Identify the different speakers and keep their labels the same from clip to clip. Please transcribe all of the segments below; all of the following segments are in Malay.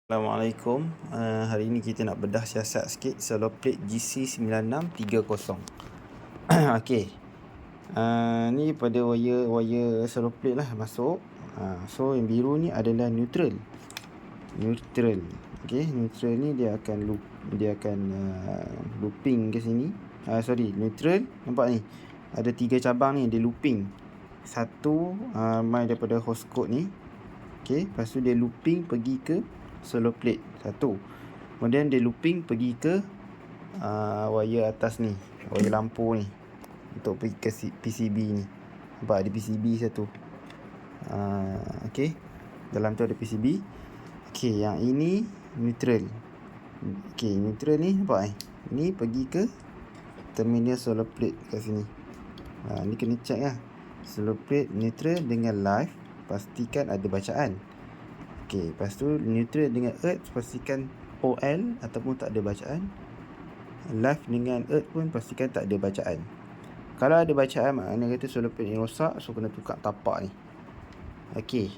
Speaker 1: Assalamualaikum. Hari ini kita nak bedah siasat sikit solar plate GC9630. Okey. Ni pada wire solar plate lah masuk. So yang biru ni adalah neutral. Okey, neutral ni dia akan looping ke sini. Neutral nampak ni. Ada 3 cabang ni, dia looping. Satu main daripada host code ni. Okey, lepas tu dia looping pergi ke solar plate satu. Kemudian dia looping pergi ke wire atas ni, wire lampu ni, untuk pergi ke PCB ni. Nampak ada PCB satu. Okey, dalam tu ada PCB. Okey, yang ini neutral. Okey, neutral ni nampak ni pergi ke terminal solar plate kat sini. Ni kena check lah. Solar plate neutral dengan live, pastikan ada bacaan. Okey, lepas tu neutral dengan earth, pastikan OL ataupun tak ada bacaan. Live dengan earth pun pastikan tak ada bacaan. Kalau ada bacaan, maknanya kata solar plate ni rosak, so kena tukar tapak ni. Okey,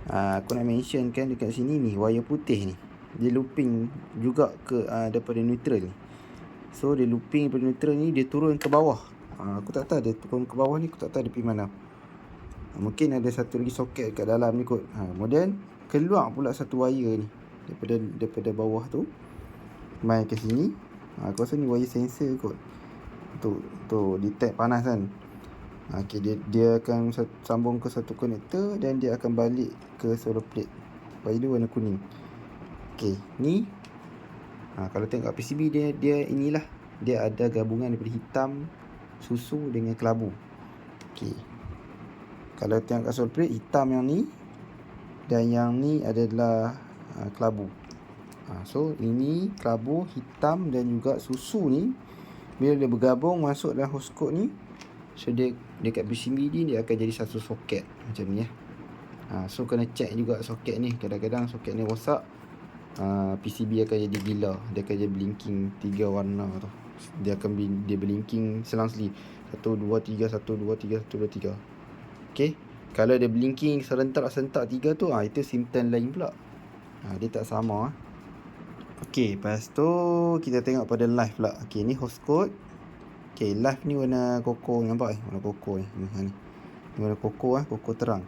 Speaker 1: aku nak mention kan dekat sini ni, wire putih ni, dia looping juga ke daripada neutral ni. So dia looping daripada neutral ni, dia turun ke bawah. Aku tak tahu dia turun ke bawah ni, aku tak tahu dia pergi mana. Mungkin ada satu lagi soket kat dalam ni kot. Kemudian keluar pula satu wire ni daripada bawah tu, main ke sini. Aku rasa ni wire sensor kot, untuk detect panas kan. Okey, dia akan sambung ke satu konektor dan dia akan balik ke solar plate. Wire dia warna kuning. Okey, ni kalau tengok PCB dia inilah, dia ada gabungan daripada hitam, susu dengan kelabu. Okey, kalau tengok kat solar plate, hitam yang ni dan yang ni adalah kelabu. So ini kelabu, hitam dan juga susu ni, bila dia bergabung masuk dalam host code ni, so dia dekat PCB ni dia akan jadi satu soket macam ni ya. So kena check juga soket ni. Kadang-kadang soket ni rosak, PCB akan jadi gila. Dia akan jadi blinking 3 warna tu. Dia blinking selang-seli 1 2 3 1 2 3 1 2 3. Okey, kalau dia blinking serentak 3 tu, itu simptom lain pula. Dia tak sama. Okey, lepas tu kita tengok pada live pula. Okey, ni host code. Okey, live ni warna koko, nampak warna koko ni. Ni warna koko koko terang.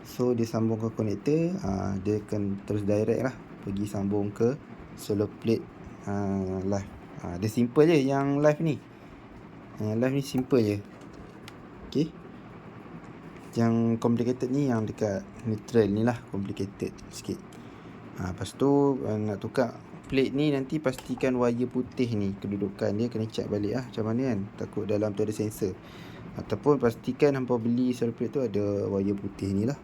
Speaker 1: So dia sambung ke konektor, dia akan terus direct lah pergi sambung ke solar plate live. Dia simple je yang live ni. Live ni simple je. Okey, yang complicated ni yang dekat neutral ni lah, complicated sikit. Lepas tu nak tukar plate ni, nanti pastikan wire putih ni kedudukan dia kena check balik lah macam mana kan. Takut dalam tu ada sensor. Ataupun pastikan hampa beli solar plate tu ada wire putih ni lah.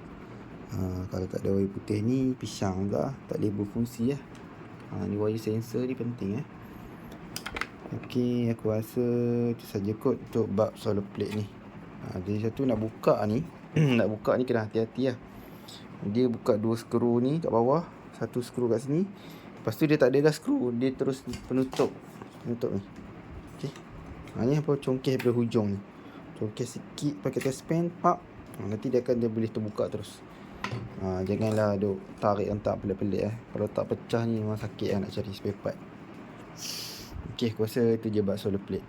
Speaker 1: Kalau tak ada wire putih ni, pisang juga, tak boleh berfungsi lah. Ni wire sensor ni penting . Okey, aku rasa itu saja kot untuk bab solar plate ni. Jadi satu nak buka ni nak buka ni kena hati-hati lah. Dia buka 2 skru ni kat bawah, 1 skru kat sini. Lepas tu dia tak ada dah skru, dia terus penutup ni. Okey, ni apa, congkeh daripada hujung ni. Congkeh sikit pakai test pen, pak. Nanti dia boleh terbuka terus. Janganlah duk tarik hentak pelik-pelik . Kalau tak pecah ni memang sakit nak cari spare part. Okey, aku rasa itu je bab solar plate.